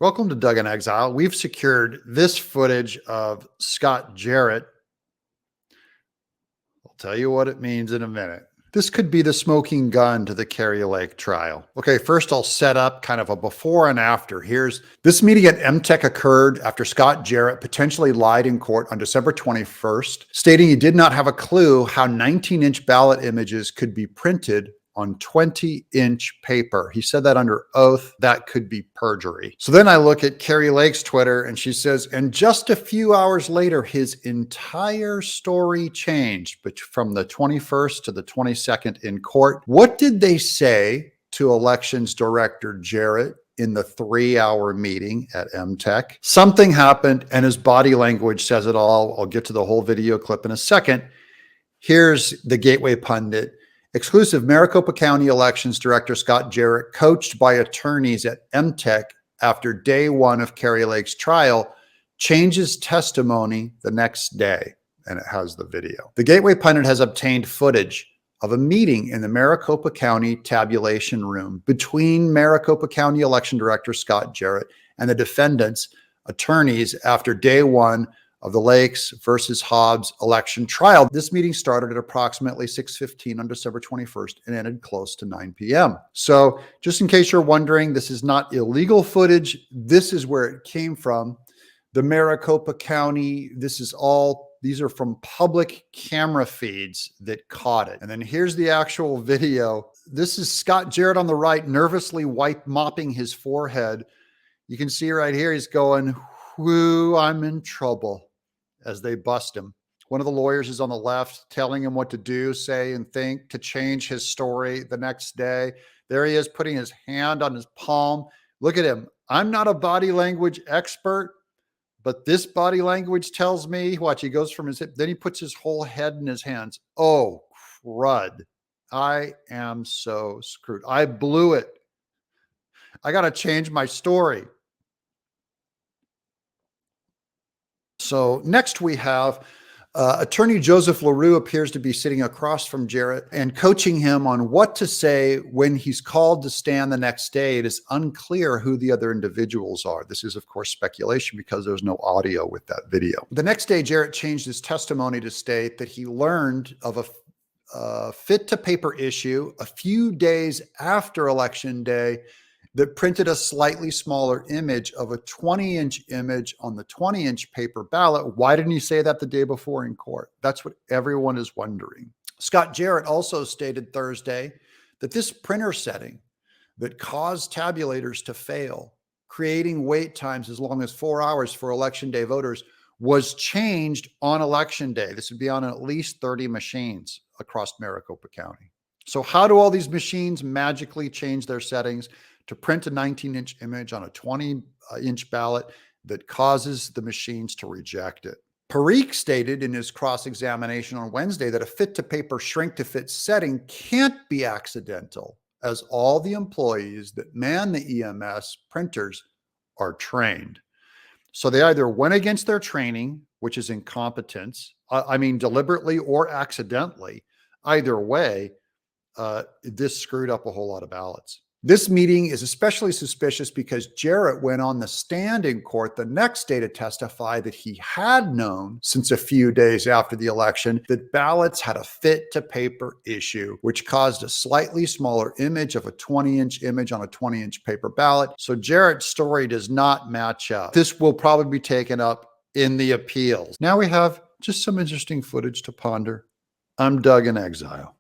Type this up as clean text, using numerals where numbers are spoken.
Welcome to Doug in Exile. We've secured this footage of Scott Jarrett. I'll tell you what it means in a minute. This could be the smoking gun to the Kari Lake trial. Okay, first I'll set up kind of a before and after. This meeting at MTech occurred after Scott Jarrett potentially lied in court on December 21st, stating he did not have a clue how 19-inch ballot images could be printed on 20-inch paper. He said that under oath. That could be perjury. So then I look at Kari Lake's Twitter and she says, and just a few hours later, his entire story changed, but from the 21st to the 22nd in court. What did they say to elections director Jarrett in the 3-hour meeting at MTech? Something happened and his body language says it all. I'll get to the whole video clip in a second. Here's the Gateway pundit. Exclusive: Maricopa County Elections Director Scott Jarrett, coached by attorneys at MTech after day one of Kari Lake's trial, changes testimony the next day. And it has the video. The Gateway pundit has obtained footage of a meeting in the Maricopa County tabulation room between Maricopa County Election Director Scott Jarrett and the defendant's attorneys after day one of the Lakes versus Hobbs election trial. This meeting started at approximately 6:15 on December 21st and ended close to 9 p.m. So just in case you're wondering, this is not illegal footage. This is where it came from. The Maricopa County, these are from public camera feeds that caught it. And then here's the actual video. This is Scott Jarrett on the right, nervously mopping his forehead. You can see right here, he's going, whoo, I'm in trouble, as they bust him. One of the lawyers is on the left telling him what to do, say, and think to change his story the next day. There he is putting his hand on his palm. Look at him. I'm not a body language expert, but this body language tells me, watch, he goes from his hip, then he puts his whole head in his hands. Oh, crud. I am so screwed. I blew it. I got to change my story. So next we have attorney Joseph LaRue appears to be sitting across from Jarrett and coaching him on what to say when he's called to stand the next day. It is unclear who the other individuals are. This is, of course, speculation because there's no audio with that video. The next day, Jarrett changed his testimony to state that he learned of a fit-to-paper issue a few days after Election Day that printed a slightly smaller image of a 20-inch image on the 20-inch paper ballot. Why didn't he say that the day before in court? That's what everyone is wondering. Scott Jarrett also stated Thursday that this printer setting that caused tabulators to fail, creating wait times as long as 4 hours for Election Day voters, was changed on Election Day. This would be on at least 30 machines across Maricopa County. So how do all these machines magically change their settings to print a 19-inch image on a 20-inch ballot that causes the machines to reject it? Parikh stated in his cross-examination on Wednesday that a fit-to-paper shrink-to-fit setting can't be accidental, as all the employees that man the EMS printers are trained. So they either went against their training, which is incompetence, deliberately or accidentally. Either way, this screwed up a whole lot of ballots. This meeting is especially suspicious because Jarrett went on the stand in court the next day to testify that he had known since a few days after the election that ballots had a fit-to-paper issue, which caused a slightly smaller image of a 20-inch image on a 20-inch paper ballot. So Jarrett's story does not match up. This will probably be taken up in the appeals. Now we have just some interesting footage to ponder. I'm Doug in Exile.